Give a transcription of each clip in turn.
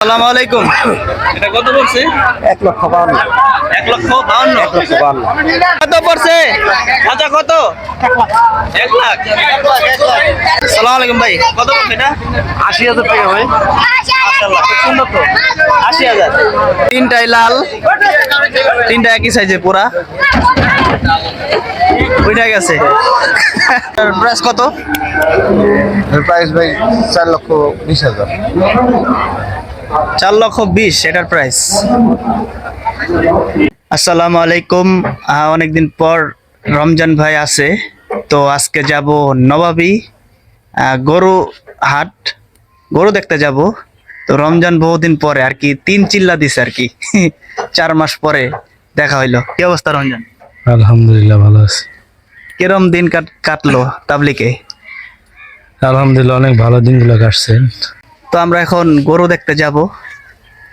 আসসালামু আলাইকুম। এটা কত পড়ছে? 1,52,000 1,52,000 কত পড়ছে? আচ্ছা কত? 1 লাখ। আসসালামু আলাইকুম ভাই, কত পড়ছে এটা? 80,000 টাকা ভাই। মাশাআল্লাহ, খুব সুন্দর তো। 80,000। তিনটাই লাল, তিনটা একই সাইজে পুরা। ওইটা গেছে। প্রাইস কত? প্রাইস ভাই 4,20,000। 4,20,000 এটার প্রাইস। আসসালামু আলাইকুম। অনেকদিন পর রমজান ভাই আছে, তো আজকে যাব নবাবী গরু হাট, গরু দেখতে যাব। তো রমজান বহুদিন পরে আর কি, 3 চিল্লা দিছে আর কি। 4 মাস পরে দেখা হইলো। কি অবস্থা রমজান? আলহামদুলিল্লাহ ভালো আছি। কিরম দিন কাটলো তাবলিকে? আলহামদুলিল্লাহ অনেক ভালো দিনগুলো কাটছে। তো আমরা এখন গরু দেখতে যাব,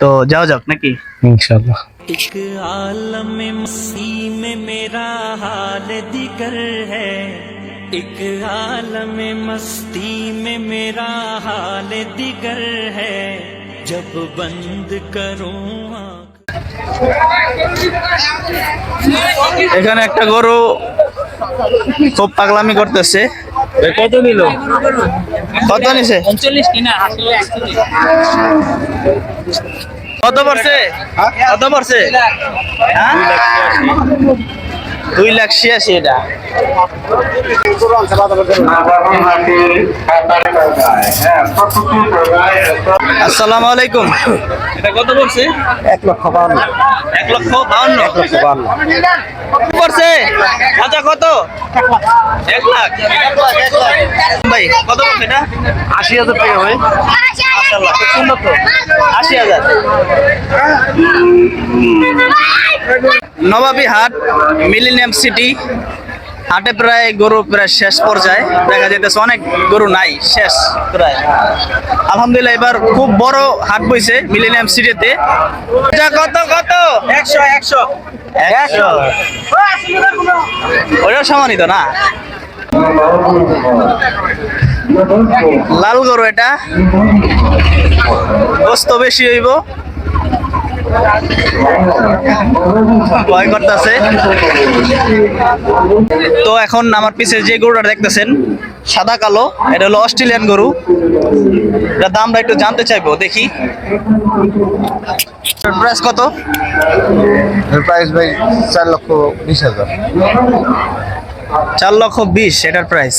তো যাও যাক নাকি? ইনশাআল্লাহ। एक आलम मस्ती में मेरा हाल दिगर है, एक आलम मस्ती में मेरा हाल दिगर है, जब बंद करूं এখানে একটা গরু খুব পাগলামি করতেছে। কত নিল? কত নিছে? 39 কিনা আসলে কত পড়ছে? কত পড়ছে? হ্যাঁ, 2,86,000 এটা। আসসালামু আলাইকুম। এটা কত পড়ছে? 1,52,000 1,52,000 পড়ছে। আচ্ছা কত? 1 লাখ। ভাই কত পড়ছে এটা? 80,000 টাকা ভাই। মাশাআল্লাহ, খুব সুন্দর তো। 80,000। নবাবী হাট, মিলেনিয়াম সিটি হাটে প্রায় গরু প্রায় শেষ পর্যায়ে দেখা যাইতেছে, অনেক গরু নাই, শেষ প্রায়। আলহামদুলিল্লাহ এবার খুব বড় হাট বইছে মিলেনিয়াম সিটিতে। কত কত? 100 ওইটাও সমানিত না। লাল গরু এটা, গোস্ত বেশি হইব, ভয় করতেছে। তো এখন আমার পিছে যে গরুটা দেখতেছেন সাদা কালো, এটা হলো অস্ট্রেলিয়ান গরু। এটা দামটা একটু জানতে চাইবো, দেখি প্রাইস কত? প্রাইস ভাই 4,20,000। 4,20,000 এটার প্রাইস।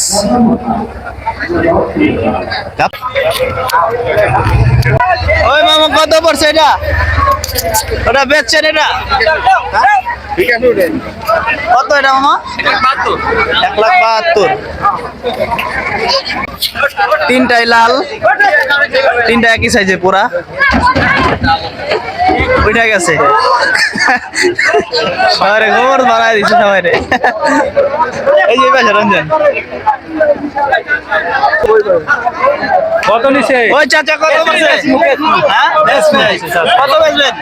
ওই মামা কত পড়ছে এটা? ওটা বেচছেন এটা? কত এটা মামা? 1,72,000। তিনটাই লাল, তিনটা একই সাইজে পুরা। উঠে গেছে। সবাই খবর বানায় দিচ্ছে সবাই। এই যে পাশে রঞ্জন কত নিছে? ওই চাচা কত বলছে? হ্যাঁ, কত বেচবেন?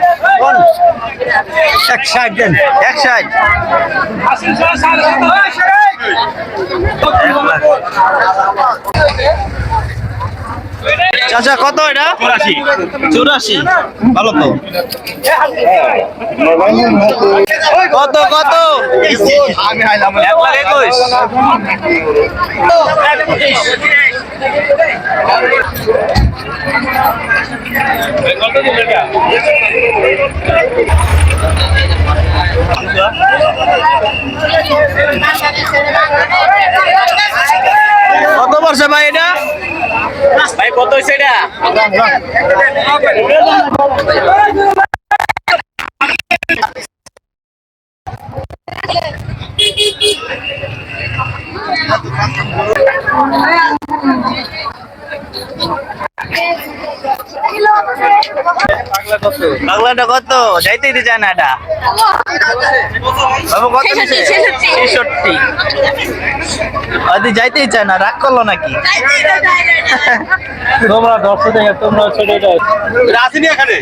160 দেন। 160। চাচা কত এটা? 84। ভালো তো। কত কত? আমি হাইলাম 1,21,000। কত বর্ষ ভাই এটা? ভাই কত হয়েছে এটা? পাগলাটা কত? যাইতেই দিতে চায় না এটা। বাবু কত নিছে? 66। যাইতেই চায় না, রাগ করলো নাকি? তোমরা 10 টাকা, তোমরা ছোট আসেনি এখানে।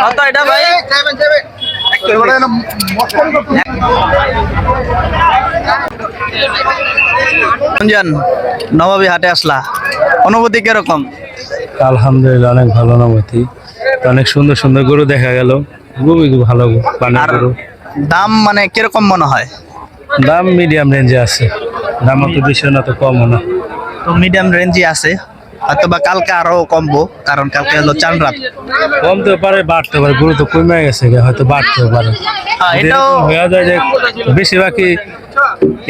কত এটা ভাই? রমজান নবাবী হাটে আসলা, অনুভূতি কিরকম? আলহামদুলিল্লাহ অনেক ভালো অনুভূতি। তো অনেক সুন্দর সুন্দর গরু দেখা গেল, খুবই ভালো পানের আর গরু। দাম মানে কিরকম মনে হয়? দাম মিডিয়াম রেঞ্জে আছে, দাম অত বেশি না তো কমও না। তো মিডিয়াম রেঞ্জে আছে, হয়তো বা কালকে আরো কমবো, কারণ কালকে হলো চান রাত। কমতে পারে, বাড়তে পারে, গরু তো কমে গেছে, হয়তো বাড়তেও পারে। এটাও এরকম হয়ে যায় যে বেশিরভাগই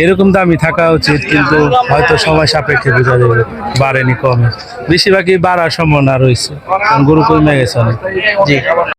এরকম দামই থাকা উচিত, কিন্তু হয়তো সময় সাপেক্ষে বোঝা যাবে বাড়েনি কমে, বেশিরভাগই বাড়ার সম্ভাবনা রয়েছে, কারণ গরু কমে গেছে অনেক। জি।